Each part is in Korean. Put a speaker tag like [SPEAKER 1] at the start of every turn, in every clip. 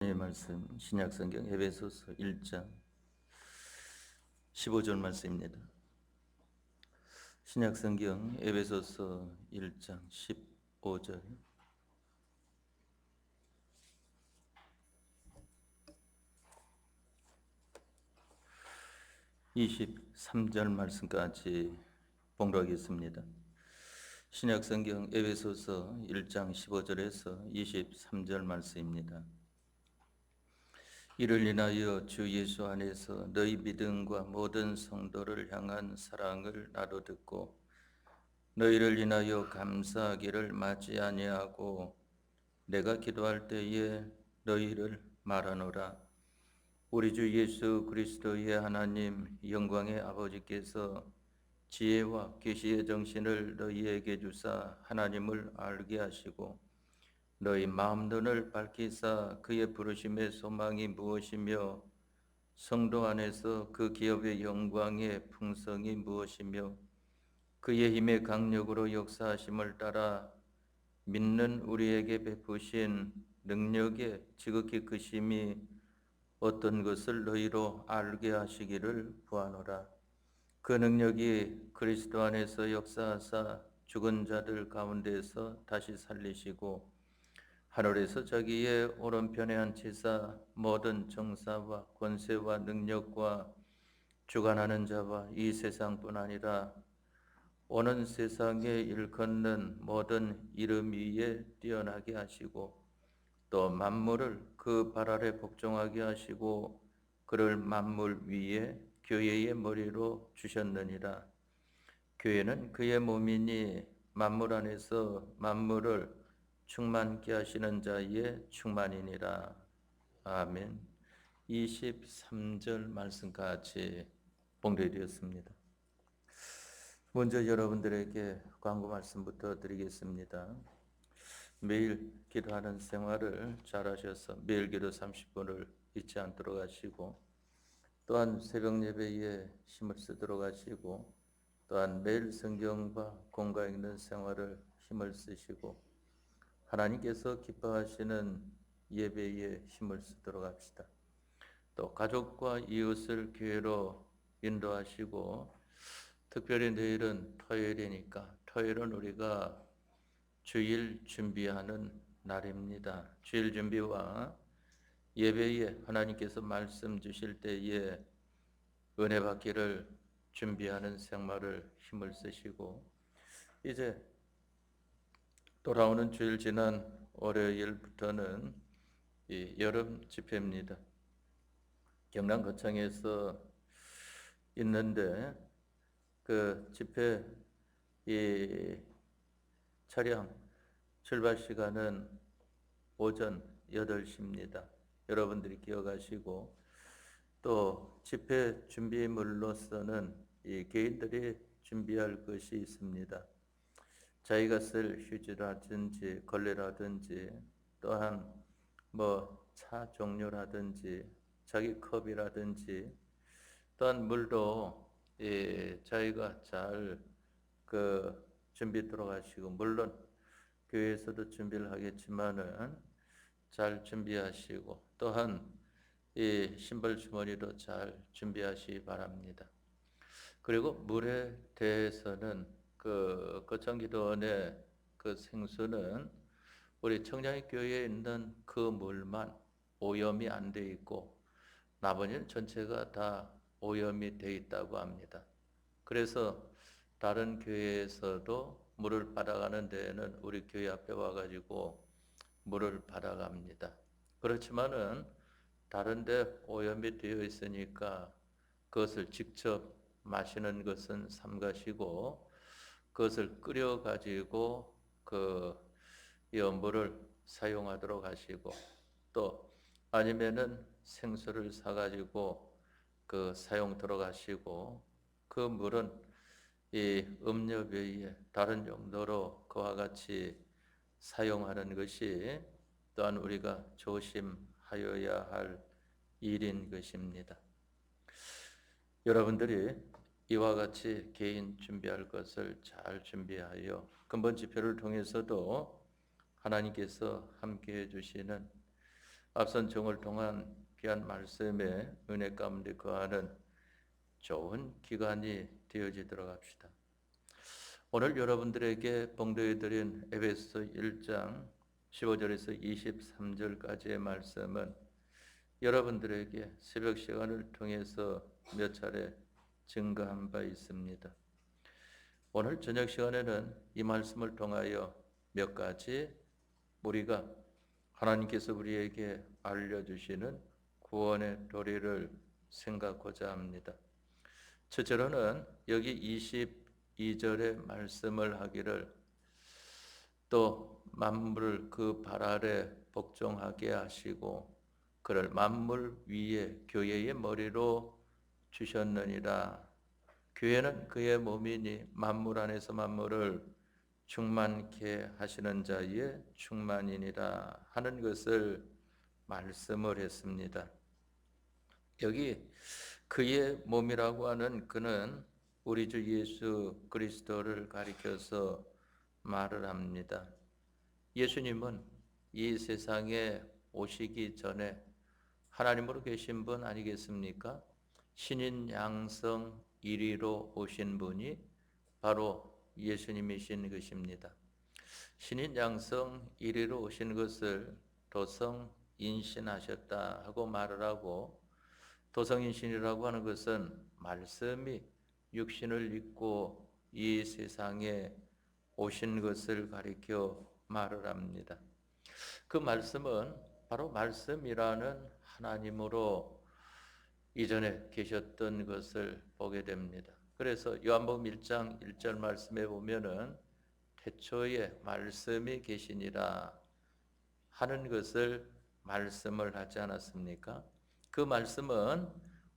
[SPEAKER 1] 의 말씀 신약성경 에베소서 1장 15절 말씀입니다. 신약성경 에베소서 1장 15절 23절 말씀까지 봉독하겠습니다. 신약성경 에베소서 1장 15절에서 23절 말씀입니다. 이를 인하여 주 예수 안에서 너희 믿음과 모든 성도를 향한 사랑을 나도 듣고 너희를 인하여 감사하기를 마지 아니하고 내가 기도할 때에 너희를 말하노라. 우리 주 예수 그리스도의 하나님 영광의 아버지께서 지혜와 계시의 정신을 너희에게 주사 하나님을 알게 하시고 너희 마음눈을 밝히사 그의 부르심의 소망이 무엇이며 성도 안에서 그 기업의 영광의 풍성이 무엇이며 그의 힘의 강력으로 역사하심을 따라 믿는 우리에게 베푸신 능력의 지극히 크심이 어떤 것을 너희로 알게 하시기를 구하노라. 그 능력이 그리스도 안에서 역사하사 죽은 자들 가운데서 다시 살리시고 하늘에서 자기의 오른편에 앉히사 모든 정사와 권세와 능력과 주관하는 자와 이 세상뿐 아니라 오는 세상에 일컫는 모든 이름 위에 뛰어나게 하시고 또 만물을 그 발 아래 복종하게 하시고 그를 만물 위에 교회의 머리로 주셨느니라. 교회는 그의 몸이니 만물 안에서 만물을 충만케 하시는 자의 충만이니라. 아멘. 23절 말씀까지 봉독되었습니다. 먼저 여러분들에게 광고 말씀부터 드리겠습니다. 매일 기도하는 생활을 잘 하셔서 매일 기도 30분을 잊지 않도록 하시고 또한 새벽 예배에 힘을 쓰도록 하시고 또한 매일 성경과 공과 읽는 생활을 힘을 쓰시고 하나님께서 기뻐하시는 예배에 힘을 쓰도록 합시다. 또 가족과 이웃을 교회로 인도하시고 특별히 내일은 토요일이니까 토요일은 우리가 주일 준비하는 날입니다. 주일 준비와 예배에 하나님께서 말씀 주실 때에 은혜 받기를 준비하는 생활을 힘을 쓰시고 이제 돌아오는 주일 지난 월요일부터는 이 여름 집회입니다. 경남 거창에서 있는데 그 집회 이 차량 출발 시간은 오전 8시입니다. 여러분들이 기억하시고 또 집회 준비물로서는 이 개인들이 준비할 것이 있습니다. 자기가 쓸 휴지라든지 걸레라든지 또한 차 종류라든지 자기 컵이라든지 또한 물도 자기가 잘 준비 들어가시고 물론 교회에서도 준비를 하겠지만은 잘 준비하시고 또한 이 신발 주머니도 잘 준비하시기 바랍니다. 그리고 물에 대해서는 그 거창기도원의 그 생수는 우리 청량교회에 있는 그 물만 오염이 안 돼 있고 나머지는 전체가 다 오염이 돼 있다고 합니다. 그래서 다른 교회에서도 물을 받아가는 데에는 우리 교회 앞에 와가지고 물을 받아갑니다. 그렇지만은 다른 데 오염이 되어 있으니까 그것을 직접 마시는 것은 삼가시고 그것을 끓여 가지고 이 물을 사용하도록 하시고 또 아니면은 생수를 사 가지고 사용 들어가시고 그 물은 이 음료 외에 다른 용도로 그와 같이 사용하는 것이 또한 우리가 조심하여야 할 일인 것입니다. 여러분들이 이와 같이 개인 준비할 것을 잘 준비하여 근본 집회를 통해서도 하나님께서 함께해 주시는 앞선 정을 통한 귀한 말씀의 은혜 가운데 거하는 좋은 기간이 되어지도록 합시다. 오늘 여러분들에게 봉독해드린 에베소 1장 15절에서 23절까지의 말씀은 여러분들에게 새벽 시간을 통해서 몇 차례 증거한 바 있습니다. 오늘 저녁 시간에는 이 말씀을 통하여 몇 가지 우리가 하나님께서 우리에게 알려주시는 구원의 도리를 생각하고자 합니다. 첫째로는 여기 22절의 말씀을 하기를 또 만물을 그 발 아래 복종하게 하시고 그를 만물 위에 교회의 머리로 주셨느니라. 교회는 그의 몸이니 만물 안에서 만물을 충만케 하시는 자의 충만이니라 하는 것을 말씀을 했습니다. 여기 그의 몸이라고 하는 그는 우리 주 예수 그리스도를 가리켜서 말을 합니다. 예수님은 이 세상에 오시기 전에 하나님으로 계신 분 아니겠습니까? 신인 양성 1위로 오신 분이 바로 예수님이신 것입니다. 신인 양성 1위로 오신 것을 도성인신하셨다 하고 말을 하고, 도성인신이라고 하는 것은 말씀이 육신을 입고 이 세상에 오신 것을 가리켜 말을 합니다. 그 말씀은 바로 말씀이라는 하나님으로 이전에 계셨던 것을 보게 됩니다. 그래서 요한복음 1장 1절 말씀에 보면은 태초에 말씀이 계시니라 하는 것을 말씀을 하지 않았습니까? 그 말씀은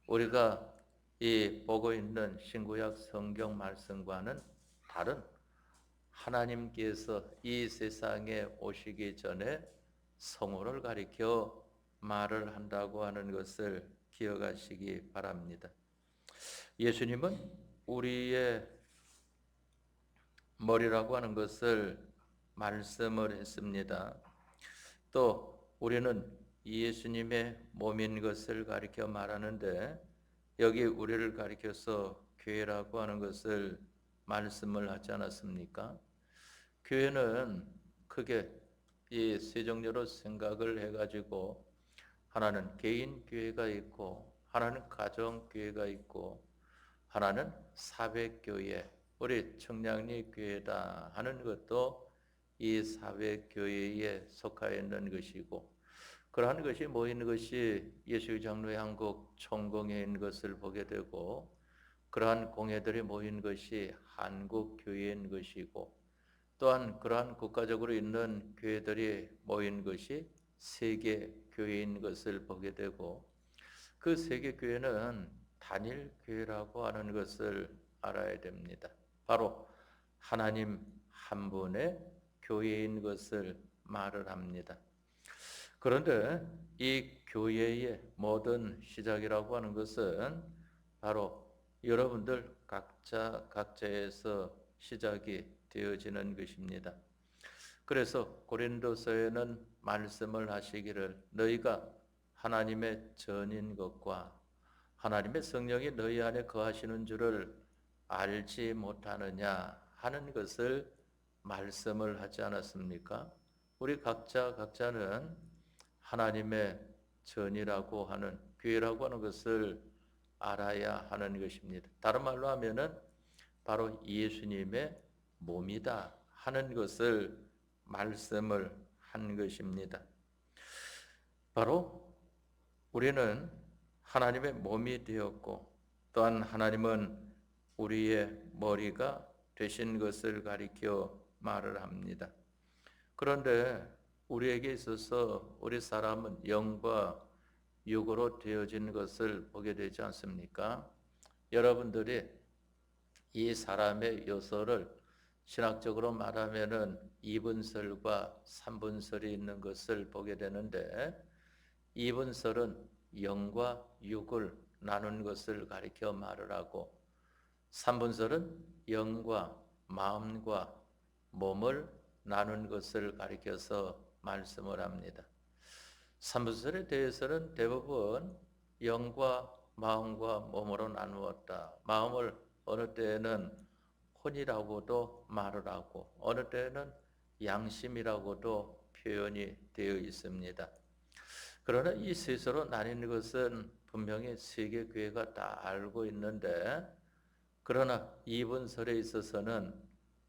[SPEAKER 1] 우리가 이 보고 있는 신구약 성경 말씀과는 다른 하나님께서 이 세상에 오시기 전에 성호를 가리켜 말을 한다고 하는 것을 기억하시기 바랍니다. 예수님은 우리의 머리라고 하는 것을 말씀을 했습니다. 또 우리는 예수님의 몸인 것을 가리켜 말하는데 여기 우리를 가리켜서 교회라고 하는 것을 말씀을 하지 않았습니까? 교회는 크게 이 세 종류로 생각을 해가지고 하나는 개인 교회가 있고 하나는 가정 교회가 있고 하나는 사회 교회, 우리 청량리 교회다 하는 것도 이 사회 교회에 속하여 있는 것이고, 그러한 것이 모인 것이 예수의 장로의 한국 총공회인 것을 보게 되고, 그러한 공회들이 모인 것이 한국 교회인 것이고, 또한 그러한 국가적으로 있는 교회들이 모인 것이 세계 교회인 것을 보게 되고, 그 세계 교회는 단일 교회라고 하는 것을 알아야 됩니다. 바로 하나님 한 분의 교회인 것을 말을 합니다. 그런데 이 교회의 모든 시작이라고 하는 것은 바로 여러분들 각자에서 시작이 되어지는 것입니다. 그래서 고린도서에는 말씀을 하시기를 너희가 하나님의 전인 것과 하나님의 성령이 너희 안에 거하시는 줄을 알지 못하느냐 하는 것을 말씀을 하지 않았습니까? 우리 각자는 하나님의 전이라고 하는 교회라고 하는 것을 알아야 하는 것입니다. 다른 말로 하면은 바로 예수님의 몸이다 하는 것을 말씀을 한 것입니다. 바로 우리는 하나님의 몸이 되었고 또한 하나님은 우리의 머리가 되신 것을 가리켜 말을 합니다. 그런데 우리에게 있어서 우리 사람은 영과 육으로 되어진 것을 보게 되지 않습니까? 여러분들이 이 사람의 요소를 신학적으로 말하면은 2분설과 3분설이 있는 것을 보게 되는데 2분설은 영과 육을 나눈 것을 가리켜 말을 하고 3분설은 영과 마음과 몸을 나눈 것을 가리켜서 말씀을 합니다. 삼부설에 대해서는 대부분 영과 마음과 몸으로 나누었다. 마음을 어느 때에는 혼이라고도 말을 하고 어느 때에는 양심이라고도 표현이 되어 있습니다. 그러나 이 셋으로 나뉘는 것은 분명히 세계 교회가 다 알고 있는데, 그러나 이분설에 있어서는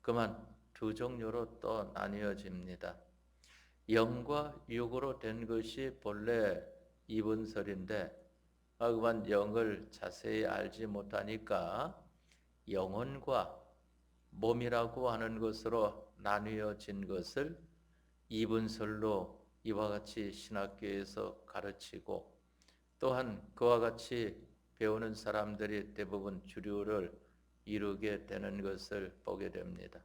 [SPEAKER 1] 그만 두 종류로 또 나뉘어집니다. 영과 육으로 된 것이 본래 이분설인데, 그만 영을 자세히 알지 못하니까 영혼과 몸이라고 하는 것으로 나뉘어진 것을 이분설로 이와 같이 신학교에서 가르치고, 또한 그와 같이 배우는 사람들이 대부분 주류를 이루게 되는 것을 보게 됩니다.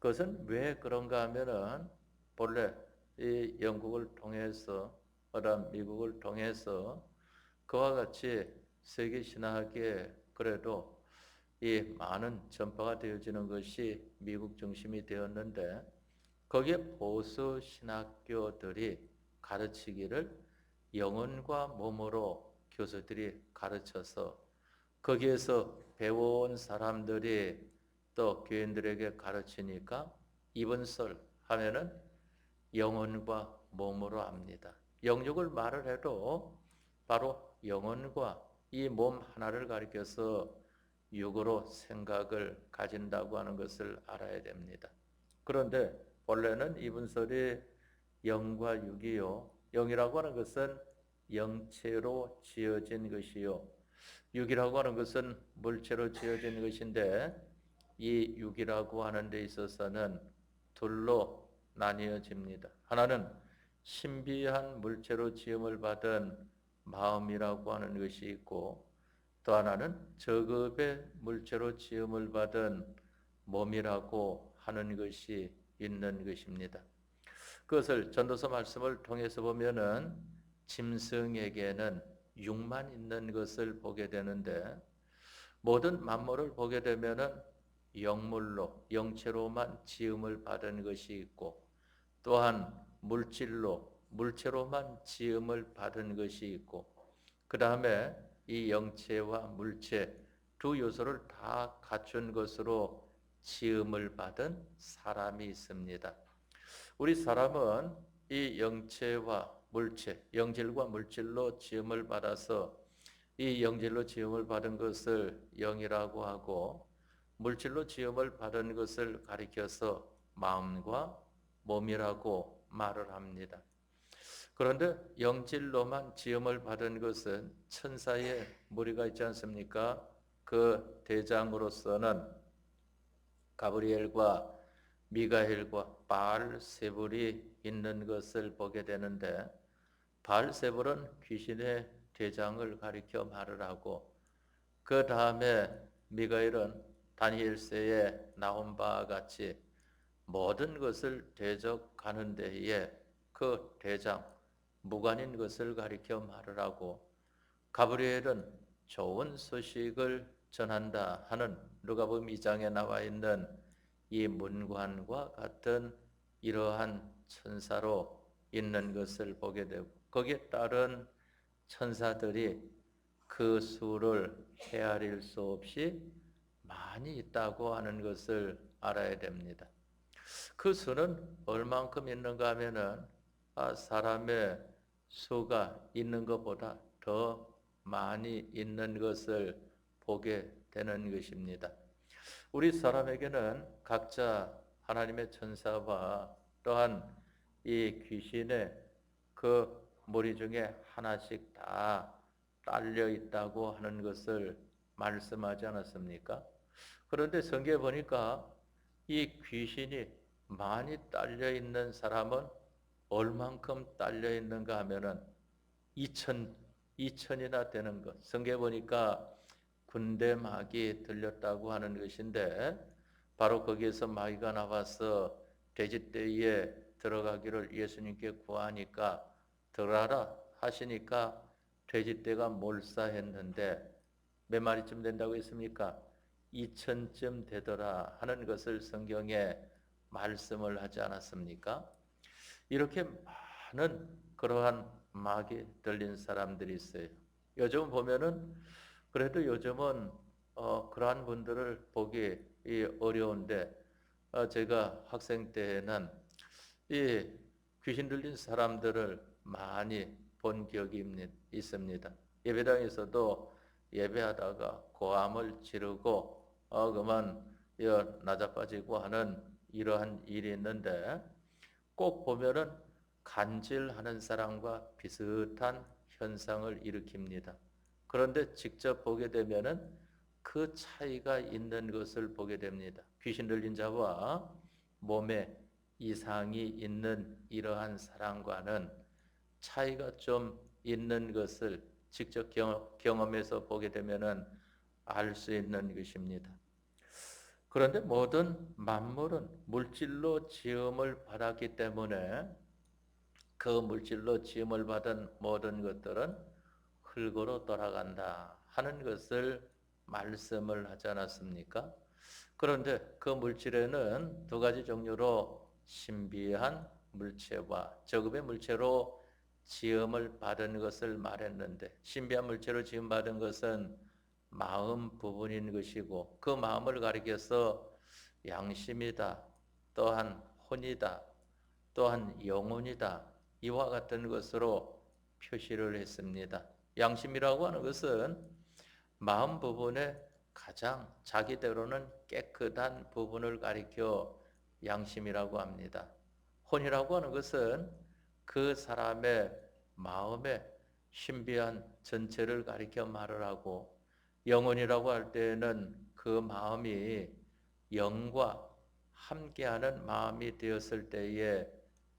[SPEAKER 1] 그것은 왜 그런가 하면은 본래 이 영국을 통해서 미국을 통해서 그와 같이 세계 신학에 그래도 이 많은 전파가 되어지는 것이 미국 중심이 되었는데, 거기에 보수 신학교들이 가르치기를 영혼과 몸으로 교수들이 가르쳐서 거기에서 배워온 사람들이 또 교인들에게 가르치니까 이분설 하면은 영혼과 몸으로 합니다. 영육을 말을 해도 바로 영혼과 이 몸 하나를 가리켜서 육으로 생각을 가진다고 하는 것을 알아야 됩니다. 그런데 본래는 이분설이 영과 육이요, 영이라고 하는 것은 영체로 지어진 것이요, 육이라고 하는 것은 물체로 지어진 것인데, 이 육이라고 하는 데 있어서는 둘로 나뉘어집니다. 하나는 신비한 물체로 지음을 받은 마음이라고 하는 것이 있고, 또 하나는 저급의 물체로 지음을 받은 몸이라고 하는 것이 있는 것입니다. 그것을 전도서 말씀을 통해서 보면은 짐승에게는 육만 있는 것을 보게 되는데, 모든 만물을 보게 되면은 영물로, 영체로만 지음을 받은 것이 있고, 또한 물질로, 물체로만 지음을 받은 것이 있고, 그 다음에 이 영체와 물체 두 요소를 다 갖춘 것으로 지음을 받은 사람이 있습니다. 우리 사람은 이 영체와 물체, 영질과 물질로 지음을 받아서 이 영질로 지음을 받은 것을 영이라고 하고, 물질로 지음을 받은 것을 가리켜서 마음과 몸이라고 말을 합니다. 그런데 영질로만 지음을 받은 것은 천사의 무리가 있지 않습니까? 그 대장으로서는 가브리엘과 미가엘과 바알세불이 있는 것을 보게 되는데, 바알세불은 귀신의 대장을 가리켜 말을 하고, 그 다음에 미가엘은 다니엘서에 나온 바와 같이 모든 것을 대적하는 데에 그 대장, 무관인 것을 가리켜 말을 하고, 가브리엘은 좋은 소식을 전한다 하는 누가복음 2장에 나와 있는 이 문관과 같은 이러한 천사로 있는 것을 보게 되고, 거기에 따른 천사들이 그 수를 헤아릴 수 없이 많이 있다고 하는 것을 알아야 됩니다. 그 수는 얼만큼 있는가 하면은 사람의 수가 있는 것보다 더 많이 있는 것을 보게 되는 것입니다. 우리 사람에게는 각자 하나님의 천사와 또한 이 귀신의 그 무리 중에 하나씩 다 딸려 있다고 하는 것을 말씀하지 않았습니까? 그런데 성경에 보니까 이 귀신이 많이 딸려 있는 사람은 얼만큼 딸려 있는가 하면은 2천이나 되는 것. 성경에 보니까 군대 마귀 들렸다고 하는 것인데, 바로 거기에서 마귀가 나와서 돼지떼에 들어가기를 예수님께 구하니까 들어가라 하시니까 돼지떼가 몰사했는데 몇 마리쯤 된다고 했습니까? 2천쯤 되더라 하는 것을 성경에 말씀을 하지 않았습니까? 이렇게 많은 그러한 막이 들린 사람들이 있어요. 요즘 보면은 그래도 요즘은 그러한 분들을 보기 어려운데 제가 학생 때에는 이 귀신 들린 사람들을 많이 본 기억이 있습니다. 예배당에서도 예배하다가 고함을 지르고 그만 나자빠지고 하는 이러한 일이 있는데 꼭 보면은 간질하는 사람과 비슷한 현상을 일으킵니다. 그런데 직접 보게 되면은 그 차이가 있는 것을 보게 됩니다. 귀신 들린 자와 몸에 이상이 있는 이러한 사람과는 차이가 좀 있는 것을 직접 경험해서 보게 되면은 알 수 있는 것입니다. 그런데 모든 만물은 물질로 지음을 받았기 때문에 그 물질로 지음을 받은 모든 것들은 흙으로 돌아간다 하는 것을 말씀을 하지 않았습니까? 그런데 그 물질에는 두 가지 종류로 신비한 물체와 저급의 물체로 지음을 받은 것을 말했는데 신비한 물체로 지음받은 것은 마음 부분인 것이고 그 마음을 가리켜서 양심이다, 또한 혼이다, 또한 영혼이다 이와 같은 것으로 표시를 했습니다. 양심이라고 하는 것은 마음 부분에 가장 자기대로는 깨끗한 부분을 가리켜 양심이라고 합니다. 혼이라고 하는 것은 그 사람의 마음의 신비한 전체를 가리켜 말을 하고 영혼이라고 할 때에는 그 마음이 영과 함께하는 마음이 되었을 때에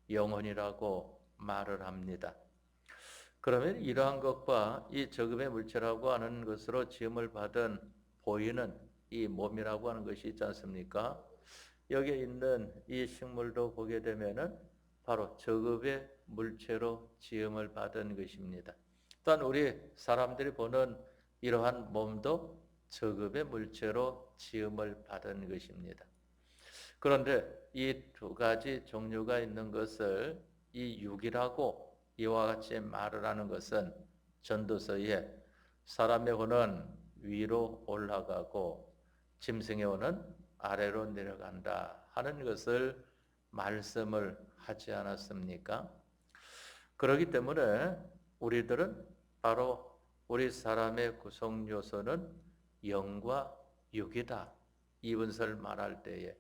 [SPEAKER 1] 영혼이라고 말을 합니다. 그러면 이러한 것과 이 저금의 물체라고 하는 것으로 지음을 받은 보이는 이 몸이라고 하는 것이 있지 않습니까? 여기에 있는 이 식물도 보게 되면은 바로 저급의 물체로 지음을 받은 것입니다. 또한 우리 사람들이 보는 이러한 몸도 저급의 물체로 지음을 받은 것입니다. 그런데 이 두 가지 종류가 있는 것을 이 육이라고 이와 같이 말을 하는 것은 전도서에 사람의 혼은 위로 올라가고 짐승의 혼은 아래로 내려간다 하는 것을 말씀을 하지 않았습니까? 그렇기 때문에 우리들은 바로 우리 사람의 구성 요소는 영과 육이다. 이 분서를 말할 때에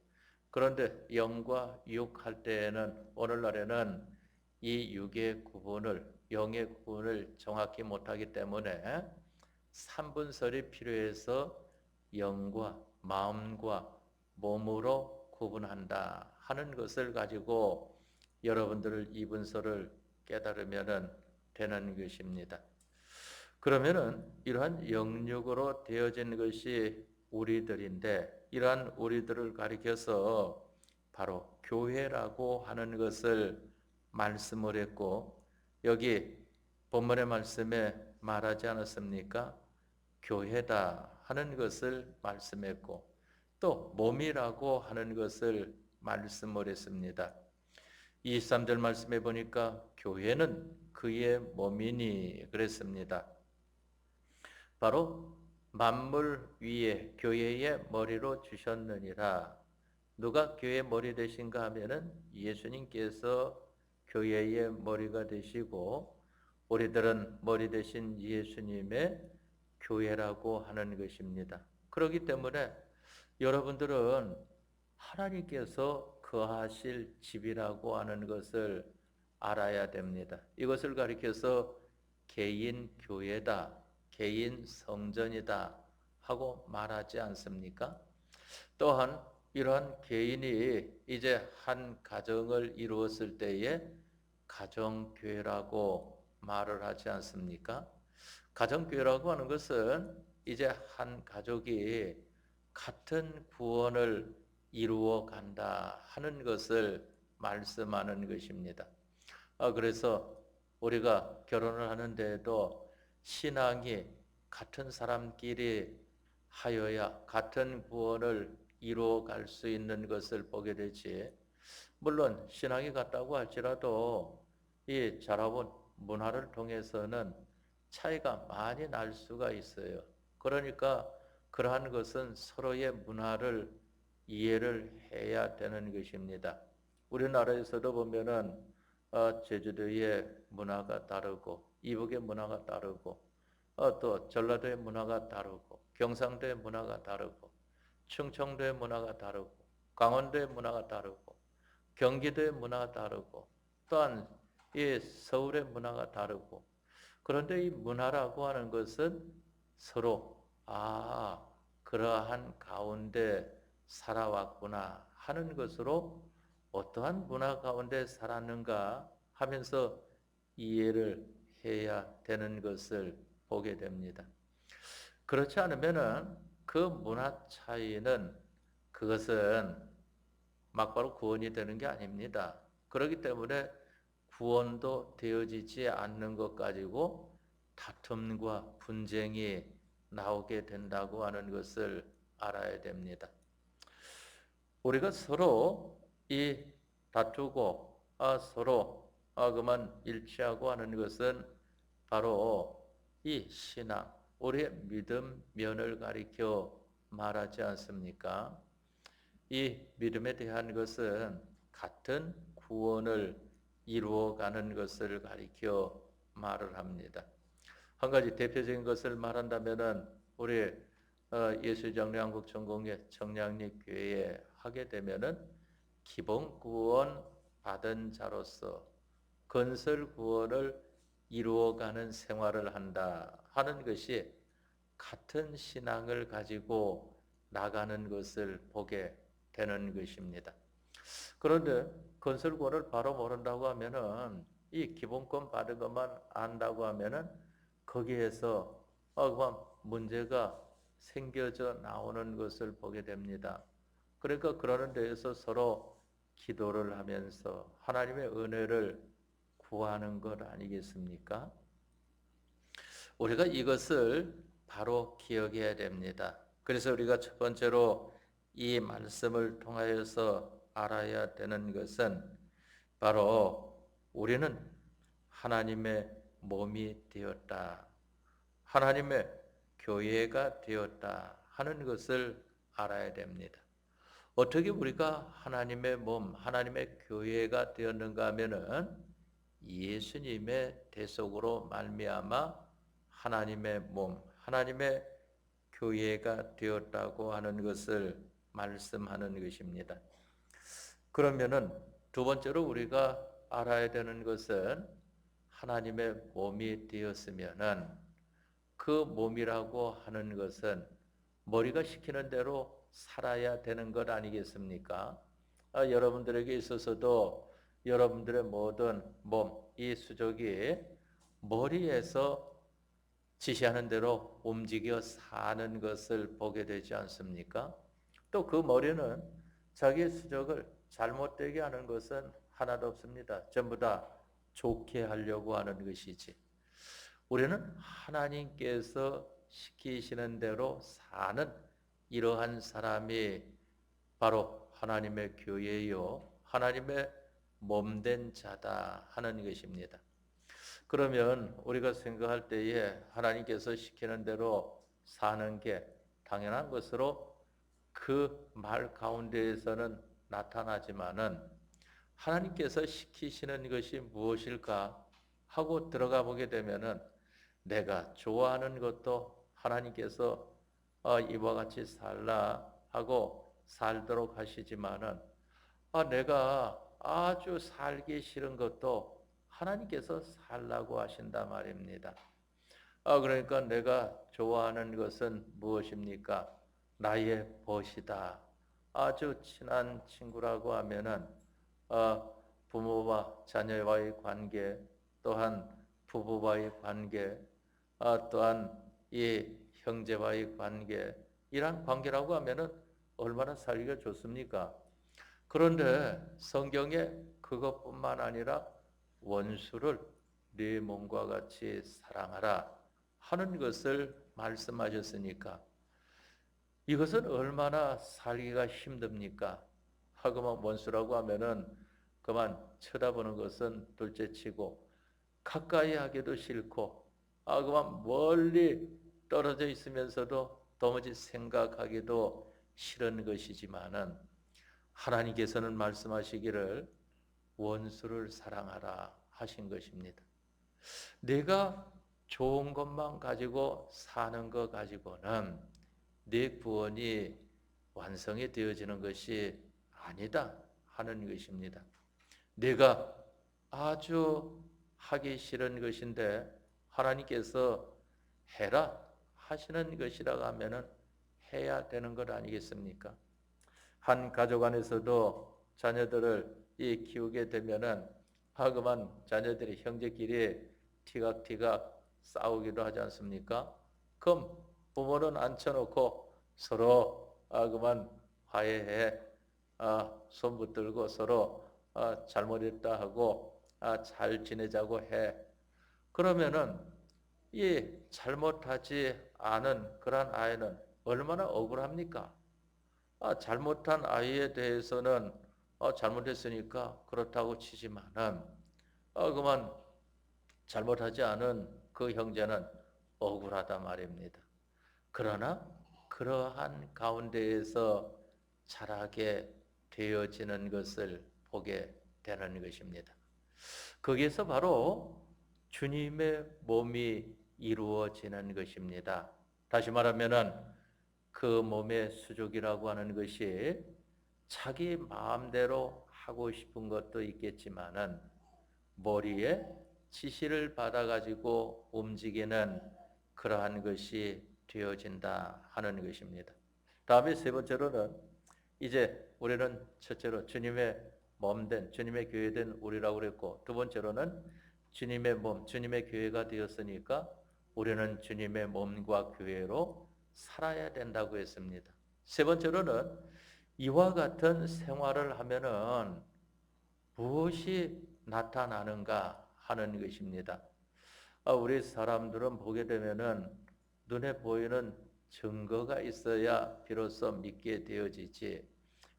[SPEAKER 1] 그런데 영과 육 할 때에는 오늘날에는 이 육의 구분을 영의 구분을 정확히 못하기 때문에 삼분설이 필요해서 영과 마음과 몸으로 구분한다 하는 것을 가지고 여러분들을 이분서를 깨달으면 되는 것입니다. 그러면은 이러한 영육으로 되어진 것이 우리들인데 이러한 우리들을 가리켜서 바로 교회라고 하는 것을 말씀을 했고 여기 본문의 말씀에 말하지 않았습니까? 교회다 하는 것을 말씀했고 또 몸이라고 하는 것을 말씀을 했습니다. 23절 말씀해 보니까 교회는 그의 몸이니 그랬습니다. 바로 만물 위에 교회의 머리로 주셨느니라. 누가 교회의 머리 되신가 하면은 예수님께서 교회의 머리가 되시고 우리들은 머리 되신 예수님의 교회라고 하는 것입니다. 그렇기 때문에 여러분들은 하나님께서 거하실 집이라고 하는 것을 알아야 됩니다. 이것을 가리켜서 개인 교회다, 개인 성전이다 하고 말하지 않습니까? 또한 이러한 개인이 이제 한 가정을 이루었을 때에 가정교회라고 말을 하지 않습니까? 가정교회라고 하는 것은 이제 한 가족이 같은 구원을 이루어 간다 하는 것을 말씀하는 것입니다. 그래서 우리가 결혼을 하는데도 신앙이 같은 사람끼리 하여야 같은 구원을 이루어 갈 수 있는 것을 보게 되지. 물론 신앙이 같다고 할지라도 이 자라온 문화를 통해서는 차이가 많이 날 수가 있어요. 그러니까 그러한 것은 서로의 문화를 이해를 해야 되는 것입니다. 우리나라에서도 보면은 제주도의 문화가 다르고 이북의 문화가 다르고 또 전라도의 문화가 다르고 경상도의 문화가 다르고 충청도의 문화가 다르고 강원도의 문화가 다르고 경기도의 문화가 다르고 또한 이 서울의 문화가 다르고 그런데 이 문화라고 하는 것은 서로 그러한 가운데 살아왔구나 하는 것으로 어떠한 문화 가운데 살았는가 하면서 이해를 해야 되는 것을 보게 됩니다. 그렇지 않으면은 그 문화 차이는 그것은 막바로 구원이 되는 게 아닙니다. 그렇기 때문에 구원도 되어지지 않는 것 가지고 다툼과 분쟁이 나오게 된다고 하는 것을 알아야 됩니다. 우리가 서로 이 다투고 서로 그만 일치하고 하는 것은 바로 이 신앙, 우리의 믿음 면을 가리켜 말하지 않습니까? 이 믿음에 대한 것은 같은 구원을 이루어가는 것을 가리켜 말을 합니다. 한 가지 대표적인 것을 말한다면은 우리 예수정례한국전공회 청량리교회에 하게 되면은 기본 구원 받은 자로서 건설 구원을 이루어가는 생활을 한다 하는 것이 같은 신앙을 가지고 나가는 것을 보게 되는 것입니다. 그런데 건설권을 바로 모른다고 하면은 이 기본권 받은 것만 안다고 하면은 거기에서 그만 문제가 생겨져 나오는 것을 보게 됩니다. 그러니까 그러는 데에서 서로 기도를 하면서 하나님의 은혜를 구하는 것 아니겠습니까? 우리가 이것을 바로 기억해야 됩니다. 그래서 우리가 첫 번째로 이 말씀을 통하여서 알아야 되는 것은 바로 우리는 하나님의 몸이 되었다. 하나님의 교회가 되었다 하는 것을 알아야 됩니다. 어떻게 우리가 하나님의 몸, 하나님의 교회가 되었는가 하면은 예수님의 대속으로 말미암아 하나님의 몸, 하나님의 교회가 되었다고 하는 것을 말씀하는 것입니다. 그러면은 두 번째로 우리가 알아야 되는 것은 하나님의 몸이 되었으면은 그 몸이라고 하는 것은 머리가 시키는 대로 살아야 되는 것 아니겠습니까? 여러분들에게 있어서도 여러분들의 모든 몸, 이 수족이 머리에서 지시하는 대로 움직여 사는 것을 보게 되지 않습니까? 또 그 머리는 자기의 수족을 잘못되게 하는 것은 하나도 없습니다. 전부 다 좋게 하려고 하는 것이지. 우리는 하나님께서 시키시는 대로 사는 이러한 사람이 바로 하나님의 교회요, 하나님의 몸된 자다 하는 것입니다. 그러면 우리가 생각할 때에 하나님께서 시키는 대로 사는 게 당연한 것으로 그 말 가운데에서는 나타나지만은 하나님께서 시키시는 것이 무엇일까 하고 들어가 보게 되면은 내가 좋아하는 것도 하나님께서 이와 같이 살라 하고 살도록 하시지만은 내가 아주 살기 싫은 것도 하나님께서 살라고 하신단 말입니다. 그러니까 내가 좋아하는 것은 무엇입니까? 나의 벗이다. 아주 친한 친구라고 하면은 부모와 자녀와의 관계, 또한 부부와의 관계, 또한 이 형제와의 관계, 이러한 관계라고 하면은 얼마나 살기가 좋습니까? 그런데 성경에 그것뿐만 아니라 원수를 네 몸과 같이 사랑하라 하는 것을 말씀하셨으니까 이것은 얼마나 살기가 힘듭니까? 하고만 원수라고 하면은 그만 쳐다보는 것은 둘째치고 가까이 하기도 싫고 그만 멀리 떨어져 있으면서도 도무지 생각하기도 싫은 것이지만은 하나님께서는 말씀하시기를 원수를 사랑하라 하신 것입니다. 내가 좋은 것만 가지고 사는 것 가지고는 내 구원이 완성이 되어지는 것이 아니다 하는 것입니다. 내가 아주 하기 싫은 것인데 하나님께서 해라 하시는 것이라고 하면은 해야 되는 것 아니겠습니까? 한 가족 안에서도 자녀들을 키우게 되면은 그만 자녀들이 형제끼리 티각티각 싸우기도 하지 않습니까? 그럼 부모는 앉혀놓고 서로 그만 화해해 손 붙들고 서로 잘못했다 하고 잘 지내자고 해. 그러면은 이 잘못하지 않은 그런 아이는 얼마나 억울합니까? 잘못한 아이에 대해서는 잘못했으니까 그렇다고 치지만은 그만 잘못하지 않은 그 형제는 억울하다 말입니다. 그러나 그러한 가운데에서 자라게 되어지는 것을 보게 되는 것입니다. 거기에서 바로 주님의 몸이 이루어지는 것입니다. 다시 말하면은 그 몸의 수족이라고 하는 것이 자기 마음대로 하고 싶은 것도 있겠지만은 머리에 지시를 받아가지고 움직이는 그러한 것이 되어진다 하는 것입니다. 다음에 세 번째로는 이제 우리는 첫째로 주님의 몸된 주님의 교회된 우리라고 그랬고 두 번째로는 주님의 몸, 주님의 교회가 되었으니까 우리는 주님의 몸과 교회로 살아야 된다고 했습니다. 세 번째로는 이와 같은 생활을 하면은 무엇이 나타나는가 하는 것입니다. 우리 사람들은 보게 되면은 눈에 보이는 증거가 있어야 비로소 믿게 되어지지.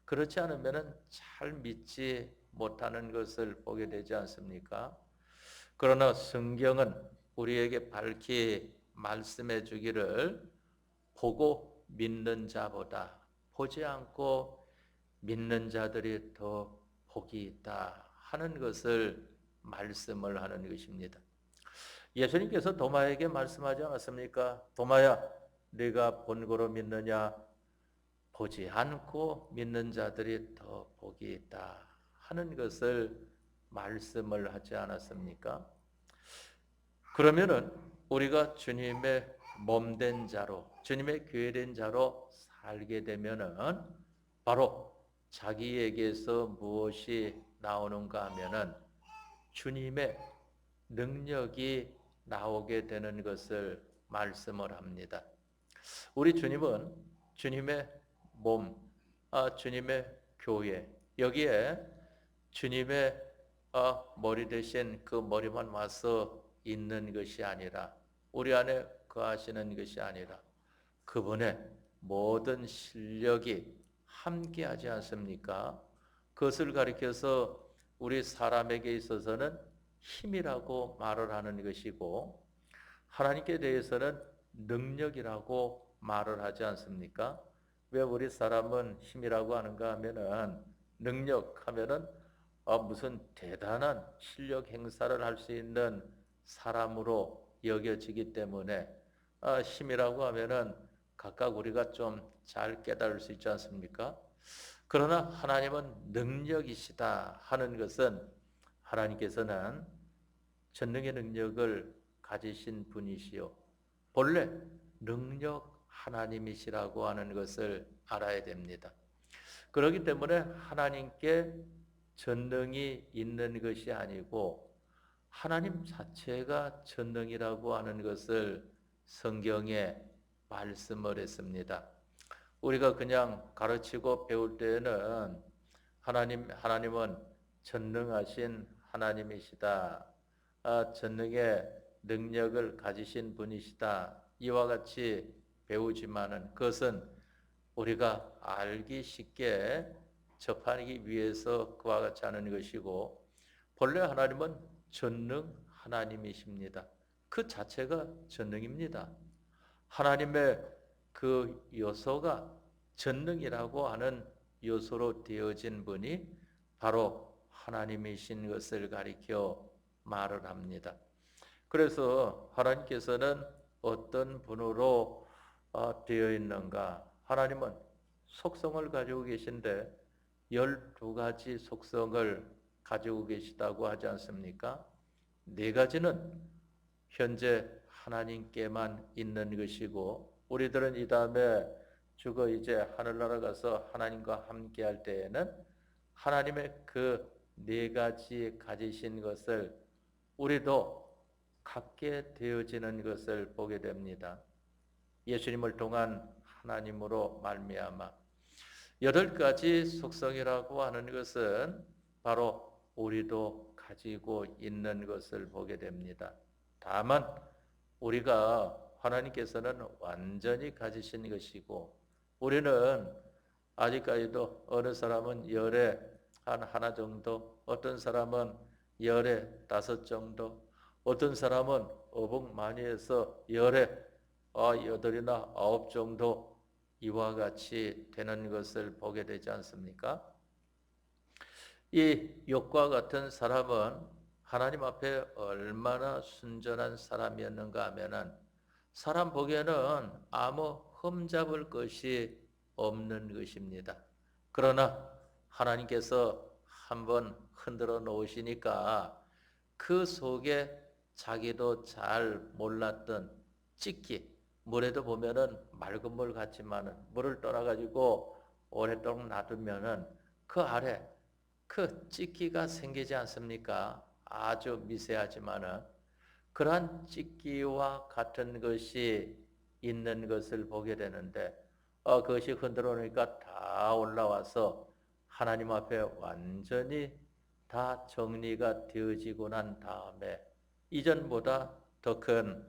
[SPEAKER 1] 그렇지 않으면은 잘 믿지 못하는 것을 보게 되지 않습니까? 그러나 성경은 우리에게 밝히 말씀해 주기를 보고 믿는 자보다 보지 않고 믿는 자들이 더 복이 있다 하는 것을 말씀을 하는 것입니다. 예수님께서 도마에게 말씀하지 않았습니까? 도마야, 네가 본고로 믿느냐? 보지 않고 믿는 자들이 더 복이 있다 하는 것을 말씀을 하지 않았습니까? 그러면은 우리가 주님의 몸된 자로, 주님의 교회된 자로 살게 되면은 바로 자기에게서 무엇이 나오는가 하면은 주님의 능력이 나오게 되는 것을 말씀을 합니다. 우리 주님은 주님의 몸, 주님의 교회, 여기에 주님의 머리 대신 그 머리만 와서 있는 것이 아니라 우리 안에 거하시는 것이 아니라 그분의 모든 실력이 함께하지 않습니까? 그것을 가리켜서 우리 사람에게 있어서는 힘이라고 말을 하는 것이고 하나님께 대해서는 능력이라고 말을 하지 않습니까? 왜 우리 사람은 힘이라고 하는가 하면은 능력 하면은 무슨 대단한 실력 행사를 할 수 있는 사람으로 여겨지기 때문에 힘이라고 하면은 각각 우리가 좀 잘 깨달을 수 있지 않습니까? 그러나 하나님은 능력이시다 하는 것은 하나님께서는 전능의 능력을 가지신 분이시요 본래 능력 하나님이시라고 하는 것을 알아야 됩니다. 그렇기 때문에 하나님께 전능이 있는 것이 아니고 하나님 자체가 전능이라고 하는 것을 성경에 말씀을 했습니다. 우리가 그냥 가르치고 배울 때에는 하나님은 전능하신 하나님이시다. 전능의 능력을 가지신 분이시다. 이와 같이 배우지만은 그것은 우리가 알기 쉽게 접하기 위해서 그와 같이 하는 것이고, 본래 하나님은 전능 하나님이십니다. 그 자체가 전능입니다. 하나님의 그 요소가 전능이라고 하는 요소로 되어진 분이 바로 하나님이신 것을 가리켜 말을 합니다. 그래서 하나님께서는 어떤 분으로 되어 있는가? 하나님은 속성을 가지고 계신데 12가지 속성을 가지고 계시다고 하지 않습니까? 4가지는 현재 하나님께만 있는 것이고, 우리들은 이 다음에 죽어 이제 하늘나라 가서 하나님과 함께 할 때에는 하나님의 그 4가지 가지신 것을 우리도 갖게 되어지는 것을 보게 됩니다. 예수님을 통한 하나님으로 말미암아 8가지 속성이라고 하는 것은 바로 우리도 가지고 있는 것을 보게 됩니다. 다만 우리가 하나님께서는 완전히 가지신 것이고, 우리는 아직까지도 어느 사람은 열에 한 하나 정도, 어떤 사람은 열에 5 정도, 어떤 사람은 어복 많이 해서 열에 8이나 9 정도 이와 같이 되는 것을 보게 되지 않습니까? 이 욥과 같은 사람은 하나님 앞에 얼마나 순전한 사람이었는가 하면은 사람 보기에는 아무 흠잡을 것이 없는 것입니다. 그러나 하나님께서 한번 흔들어 놓으시니까 그 속에 자기도 잘 몰랐던 찌끼, 물에도 보면은 맑은 물 같지만은 물을 떠나가지고 오랫동안 놔두면은 그 아래 그 찌끼가 생기지 않습니까? 아주 미세하지만은 그러한 찌끼와 같은 것이 있는 것을 보게 되는데, 그것이 흔들어 놓으니까 다 올라와서 하나님 앞에 완전히 다 정리가 되어지고 난 다음에 이전보다 더 큰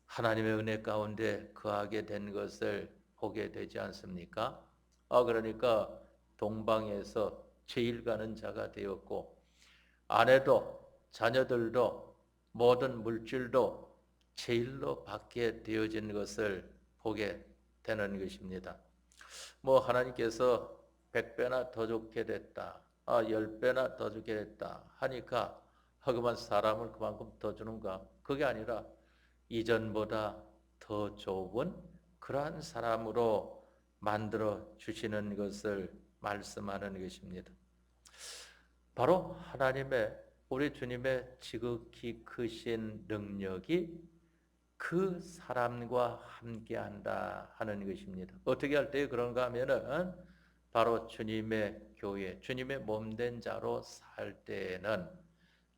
[SPEAKER 1] 하나님의 은혜 가운데 거하게 된 것을 보게 되지 않습니까? 그러니까 동방에서 제일 가는 자가 되었고, 아내도 자녀들도 모든 물질도 제일로 받게 되어진 것을 보게 되는 것입니다. 하나님께서 100배나 더 좋게 됐다, 10배나 더 좋게 됐다 하니까 허그만 사람을 그만큼 더 주는가? 그게 아니라 이전보다 더 좋은 그러한 사람으로 만들어 주시는 것을 말씀하는 것입니다. 바로 하나님의, 우리 주님의 지극히 크신 능력이 그 사람과 함께한다 하는 것입니다. 어떻게 할 때 그런가 하면은 바로 주님의 교회, 주님의 몸된 자로 살 때에는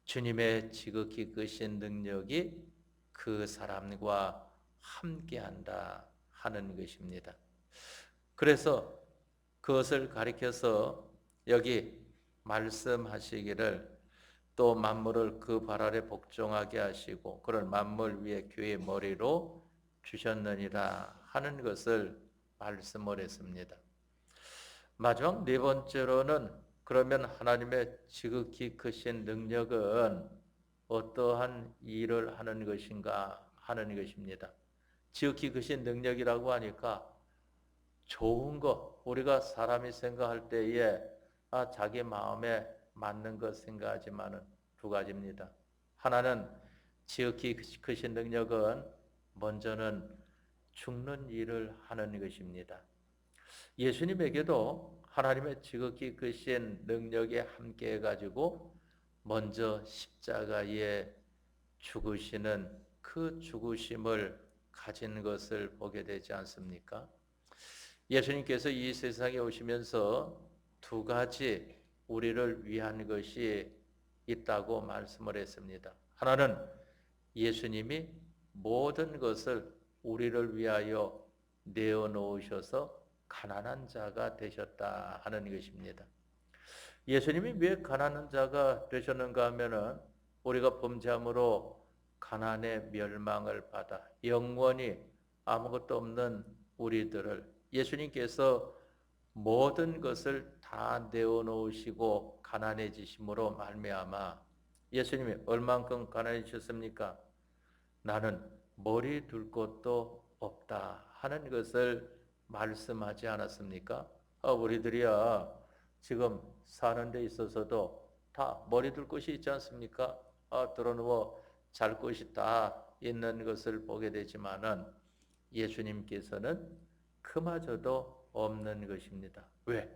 [SPEAKER 1] 주님의 지극히 크신 능력이 그 사람과 함께한다 하는 것입니다. 그래서 그것을 가리켜서 여기 말씀하시기를, 또 만물을 그 발 아래 복종하게 하시고 그를 만물 위에 교회의 머리로 주셨느니라 하는 것을 말씀을 했습니다. 마지막 4번째로는 그러면 하나님의 지극히 크신 능력은 어떠한 일을 하는 것인가 하는 것입니다. 지극히 크신 능력이라고 하니까 좋은 것, 우리가 사람이 생각할 때에 자기 마음에 맞는 것 생각하지만은 2가지입니다. 하나는 지극히 크신 능력은 먼저는 죽는 일을 하는 것입니다. 예수님에게도 하나님의 지극히 크신 능력에 함께 해가지고 먼저 십자가에 죽으시는 그 죽으심을 가진 것을 보게 되지 않습니까? 예수님께서 이 세상에 오시면서 2가지 우리를 위한 것이 있다고 말씀을 했습니다. 하나는 예수님이 모든 것을 우리를 위하여 내어놓으셔서 가난한 자가 되셨다 하는 것입니다. 예수님이 왜 가난한 자가 되셨는가 하면은 우리가 범죄함으로 가난의 멸망을 받아 영원히 아무것도 없는 우리들을 예수님께서 모든 것을 다 내어놓으시고 가난해지심으로 말미암아 예수님이 얼만큼 가난해지셨습니까? 나는 머리 둘 곳도 없다 하는 것을 말씀하지 않았습니까? 우리들이야 지금 사는 데 있어서도 다 머리 둘 곳이 있지 않습니까? 드러누워 잘 곳이 다 있는 것을 보게 되지만은 예수님께서는 그마저도 없는 것입니다. 왜?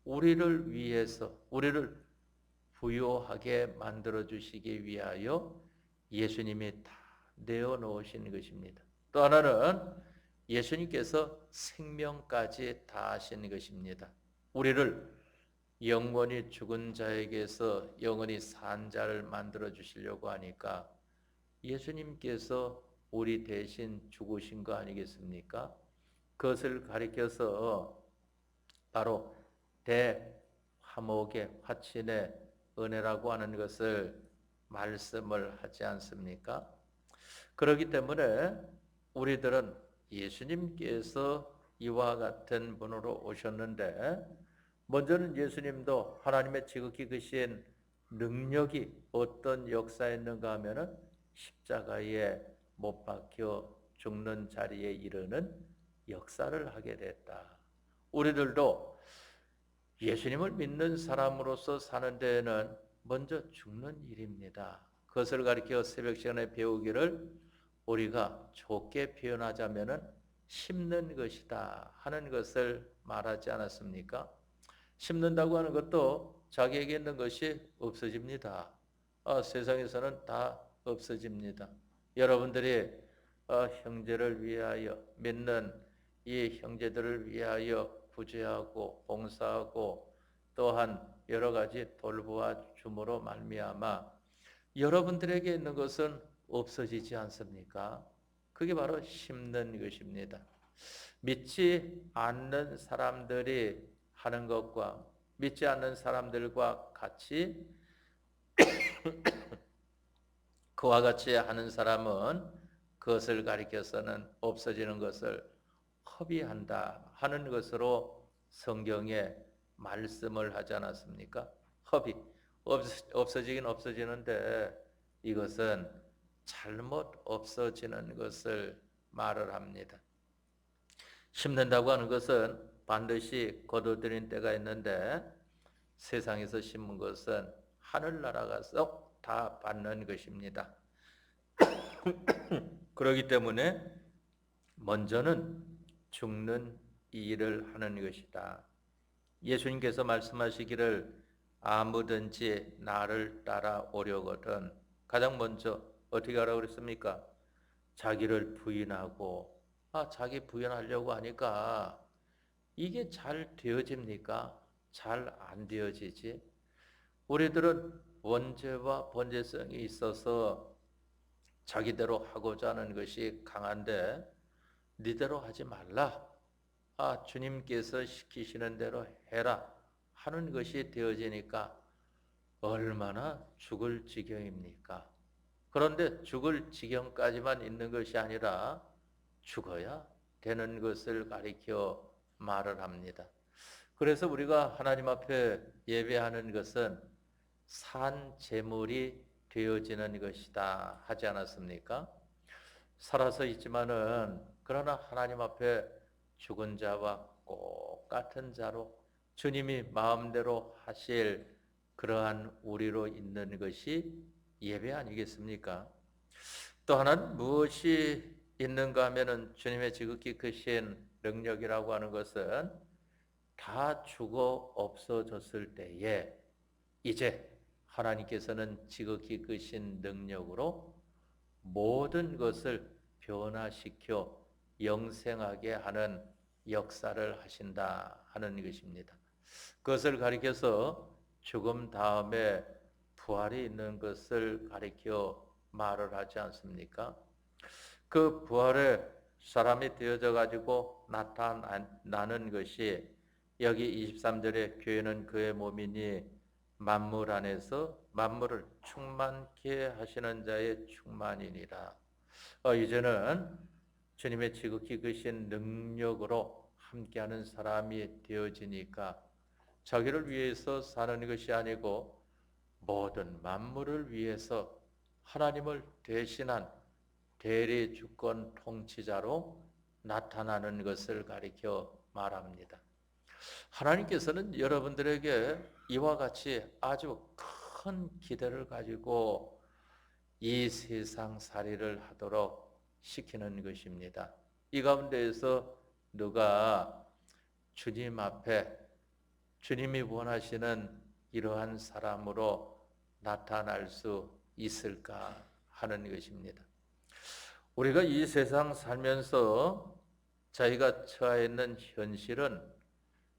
[SPEAKER 1] 우리를 위해서, 우리를 부유하게 만들어 주시기 위하여 예수님이 다 내어놓으신 것입니다. 또 하나는 예수님께서 생명까지 다 하신 것입니다. 우리를 영원히 죽은 자에게서 영원히 산 자를 만들어 주시려고 하니까 예수님께서 우리 대신 죽으신 거 아니겠습니까? 그것을 가리켜서 바로 대화목의 화친의 은혜라고 하는 것을 말씀을 하지 않습니까? 그렇기 때문에 우리들은 예수님께서 이와 같은 분으로 오셨는데 먼저는 예수님도 하나님의 지극히 크신 능력이 어떤 역사였는가 하면은 십자가에 못 박혀 죽는 자리에 이르는 역사를 하게 됐다. 우리들도 예수님을 믿는 사람으로서 사는 데에는 먼저 죽는 일입니다. 그것을 가리켜 새벽 시간에 배우기를 우리가 좋게 표현하자면은 심는 것이다 하는 것을 말하지 않았습니까? 심는다고 하는 것도 자기에게 있는 것이 없어집니다. 세상에서는 다 없어집니다. 여러분들이 형제를 위하여 믿는 이 형제들을 위하여 구제하고 봉사하고 또한 여러 가지 돌보아 줌으로 말미암아 여러분들에게 있는 것은 없어지지 않습니까? 그게 바로 심는 것입니다. 믿지 않는 사람들이 하는 것과 믿지 않는 사람들과 같이 그와 같이 하는 사람은 그것을 가리켜서는 없어지는 것을 허비한다 하는 것으로 성경에 말씀을 하지 않았습니까? 허비. 없어지긴 없어지는데 이것은 잘못 없어지는 것을 말을 합니다. 심는다고 하는 것은 반드시 거둬들인 때가 있는데 세상에서 심은 것은 하늘나라 가서 다 받는 것입니다. 그렇기 때문에 먼저는 죽는 일을 하는 것이다. 예수님께서 말씀하시기를 아무든지 나를 따라오려거든 가장 먼저 어떻게 하라고 그랬습니까? 자기를 부인하고 자기 부인하려고 하니까 이게 잘 되어집니까? 잘 안 되어지지? 우리들은 원죄와 번제성이 있어서 자기대로 하고자 하는 것이 강한데 니대로 하지 말라. 주님께서 시키시는 대로 해라 하는 것이 되어지니까 얼마나 죽을 지경입니까? 그런데 죽을 지경까지만 있는 것이 아니라 죽어야 되는 것을 가리켜 말을 합니다. 그래서 우리가 하나님 앞에 예배하는 것은 산 제물이 되어지는 것이다 하지 않았습니까? 살아서 있지만은 그러나 하나님 앞에 죽은 자와 똑같은 자로 주님이 마음대로 하실 그러한 우리로 있는 것이 예배 아니겠습니까? 또 하나는 무엇이 있는가 하면은 주님의 지극히 크신 능력이라고 하는 것은 다 죽어 없어졌을 때에 이제 하나님께서는 지극히 크신 능력으로 모든 것을 변화시켜 영생하게 하는 역사를 하신다 하는 것입니다. 그것을 가리켜서 죽음 다음에 부활이 있는 것을 가리켜 말을 하지 않습니까? 그 부활의 사람이 되어져 가지고 나타나는 것이 여기 23절에 교회는 그의 몸이니 만물 안에서 만물을 충만케 하시는 자의 충만이니라. 이제는 주님의 지극히 크신 능력으로 함께하는 사람이 되어지니까 자기를 위해서 사는 것이 아니고 모든 만물을 위해서 하나님을 대신한 대리 주권 통치자로 나타나는 것을 가리켜 말합니다. 하나님께서는 여러분들에게 이와 같이 아주 큰 기대를 가지고 이 세상 살이를 하도록 시키는 것입니다. 이 가운데에서 누가 주님 앞에 주님이 원하시는 이러한 사람으로 나타날 수 있을까 하는 것입니다. 우리가 이 세상 살면서 저희가 처해 있는 현실은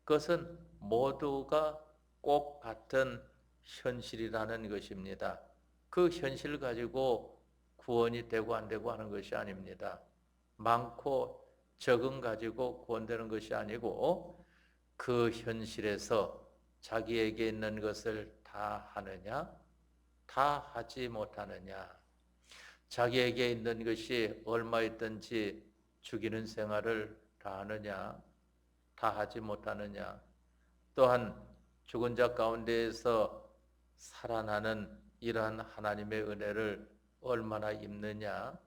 [SPEAKER 1] 그것은 모두가 꼭 같은 현실이라는 것입니다. 그 현실 가지고 구원이 되고 안 되고 하는 것이 아닙니다. 많고 적은 가지고 구원되는 것이 아니고 그 현실에서 자기에게 있는 것을 다 하느냐, 다 하지 못하느냐, 자기에게 있는 것이 얼마 있든지 죽이는 생활을 다 하느냐, 다 하지 못하느냐, 또한 죽은 자 가운데에서 살아나는 이러한 하나님의 은혜를 얼마나 입느냐,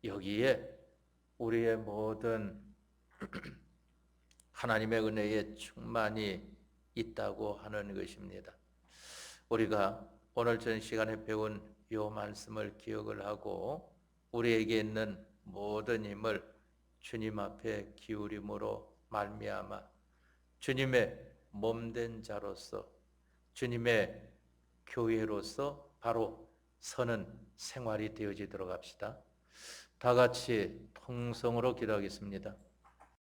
[SPEAKER 1] 여기에 우리의 모든 하나님의 은혜의 충만이 있다고 하는 것입니다. 우리가 오늘 전 시간에 배운 이 말씀을 기억을 하고 우리에게 있는 모든 힘을 주님 앞에 기울임으로 말미암아 주님의 몸된 자로서 주님의 교회로서 바로 서는 생활이 되어지도록 합시다. 다 같이 통성으로 기도하겠습니다.